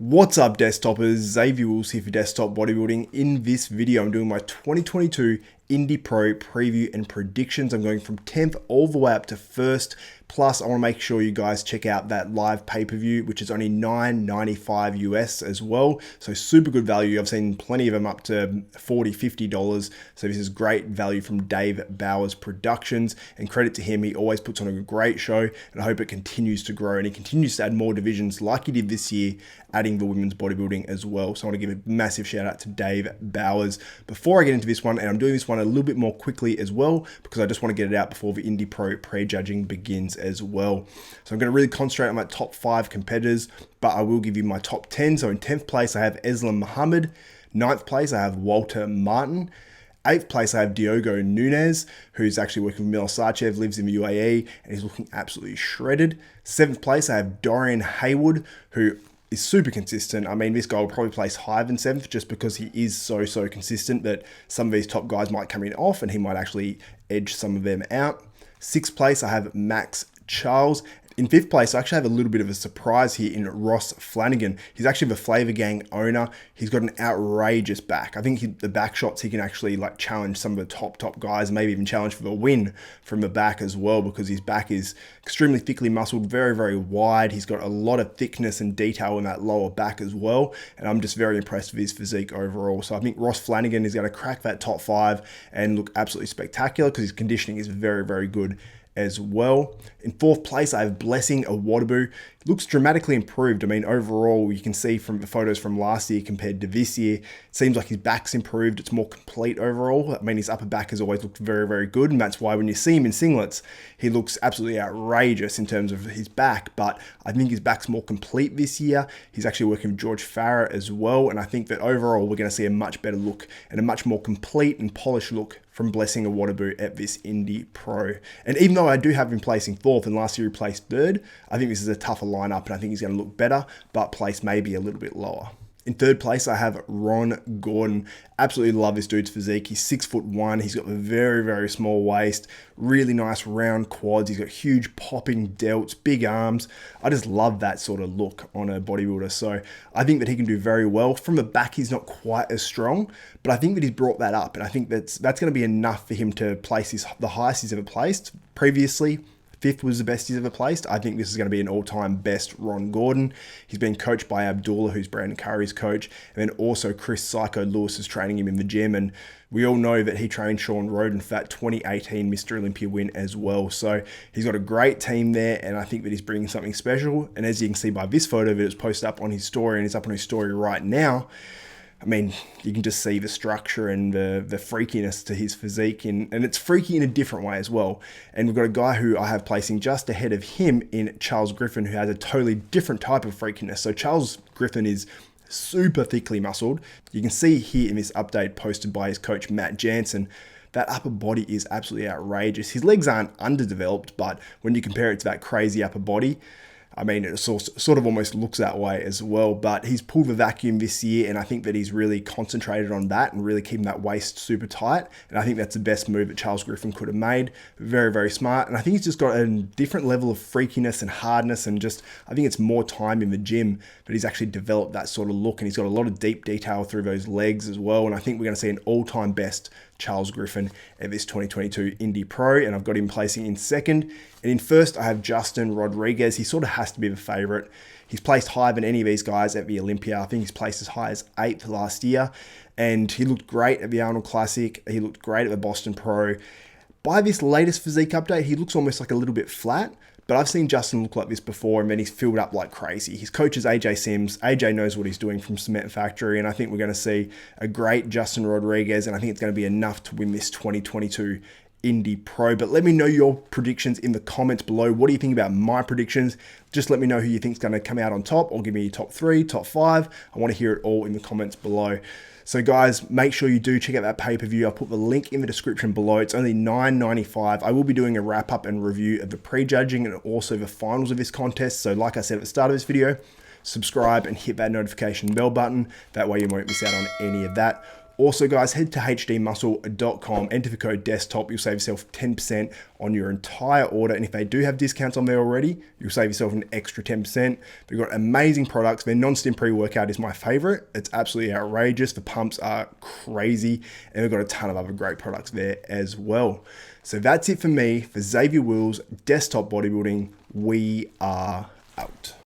What's up, desktopers? Xavier Wills here for Desktop Bodybuilding. In this video, I'm doing my 2022 Indy Pro preview and predictions. I'm going from 10th all the way up to 1st. Plus, I want to make sure you guys check out that live pay-per-view, which is only $9.95 US as well. So super good value. I've seen plenty of them up to $40, $50. So this is great value from Dave Bowers Productions. And credit to him, he always puts on a great show. And I hope it continues to grow and he continues to add more divisions like he did this year, adding the women's bodybuilding as well. So I want to give a massive shout out to Dave Bowers. Before I get into this one, and I'm doing this one a little bit more quickly as well, because I just want to get it out before the Indy Pro prejudging begins as well. So I'm going to really concentrate on my top 5 competitors, but I will give you my top 10. So in 10th place, I have Eslam Muhammad. 9th place, I have Walter Martin. 8th place, I have Diogo Nunes, who's actually working with Mil Sachev, lives in the UAE, and he's looking absolutely shredded. 7th place, I have Dorian Haywood, who is super consistent. I mean, this guy will probably place higher than 7th just because he is so consistent that some of these top guys might come in off and he might actually edge some of them out. 6th place, I have Max Charles. In 5th place, I actually have a little bit of a surprise here in Ross Flanagan. He's actually the Flavor Gang owner. He's got an outrageous back. I think the back shots, he can actually like challenge some of the top guys, maybe even challenge for the win from the back as well, because his back is extremely thickly muscled, very wide. He's got a lot of thickness and detail in that lower back as well. And I'm just very impressed with his physique overall. So I think Ross Flanagan is going to crack that top 5 and look absolutely spectacular because his conditioning is very good as well. In 4th place, I have Blessing Awodibu. Looks dramatically improved. I mean, overall, you can see from the photos from last year compared to this year, it seems like his back's improved. It's more complete overall. I mean, his upper back has always looked very good, and that's why when you see him in singlets, he looks absolutely outrageous in terms of his back, but I think his back's more complete this year. He's actually working with George Farah as well, and I think that overall, we're going to see a much better look and a much more complete and polished look from Blessing Awodibu at this Indy Pro. And even though I do have him placing 4th and last year he placed 3rd, I think this is a tougher lineup and I think he's going to look better, but place maybe a little bit lower. In 3rd place, I have Ron Gordon. Absolutely love this dude's physique. He's 6'1". He's got a very small waist, really nice round quads. He's got huge popping delts, big arms. I just love that sort of look on a bodybuilder. So I think that he can do very well. From the back, he's not quite as strong, but I think that he's brought that up. And I think that's going to be enough for him to place the highest he's ever placed. Previously, 5th was the best he's ever placed. I think this is going to be an all-time best Ron Gordon. He's been coached by Abdullah, who's Brandon Curry's coach, and then also Chris Psycho Lewis is training him in the gym. And we all know that he trained Sean Roden for that 2018 Mr. Olympia win as well. So he's got a great team there, and I think that he's bringing something special. And as you can see by this photo that is posted up on his story, and it's up on his story right now, I mean, you can just see the structure and the freakiness to his physique, and it's freaky in a different way as well. And we've got a guy who I have placing just ahead of him in Charles Griffen, who has a totally different type of freakiness. So Charles Griffen is super thickly muscled. You can see here in this update posted by his coach, Matt Jansen, that upper body is absolutely outrageous. His legs aren't underdeveloped, but when you compare it to that crazy upper body, I mean, it sort of almost looks that way as well, but he's pulled the vacuum this year, and I think that he's really concentrated on that and really keeping that waist super tight, and I think that's the best move that Charles Griffen could have made. Very smart, and I think he's just got a different level of freakiness and hardness, and just, I think it's more time in the gym, but he's actually developed that sort of look, and he's got a lot of deep detail through those legs as well, and I think we're going to see an all-time best Charles Griffen at this 2022 Indy Pro, and I've got him placing in 2nd. And in 1st, I have Justin Rodriguez. He sort of has to be the favorite. He's placed higher than any of these guys at the Olympia. I think he's placed as high as 8th last year, and he looked great at the Arnold Classic. He looked great at the Boston Pro. By this latest physique update, he looks almost like a little bit flat, but I've seen Justin look like this before, and then he's filled up like crazy. His coach is AJ Sims. AJ knows what he's doing from Cement Factory, and I think we're going to see a great Justin Rodriguez, and I think it's going to be enough to win this 2022 Indy Pro. But let me know your predictions in the comments below. What do you think about my predictions? Just let me know who you think is going to come out on top, or give me your top 3, top 5. I want to hear it all in the comments below. So guys, make sure you do check out that pay-per-view. I'll put the link in the description below. It's only $9.95. I will be doing a wrap-up and review of the prejudging and also the finals of this contest. So like I said at the start of this video, subscribe and hit that notification bell button. That way you won't miss out on any of that. Also guys, head to hdmuscle.com, enter the code desktop, you'll save yourself 10% on your entire order. And if they do have discounts on there already, you'll save yourself an extra 10%. They've got amazing products. Their non-stim pre-workout is my favorite. It's absolutely outrageous. The pumps are crazy, and they've got a ton of other great products there as well. So that's it for me, for Xavier Wills, Desktop Bodybuilding. We are out.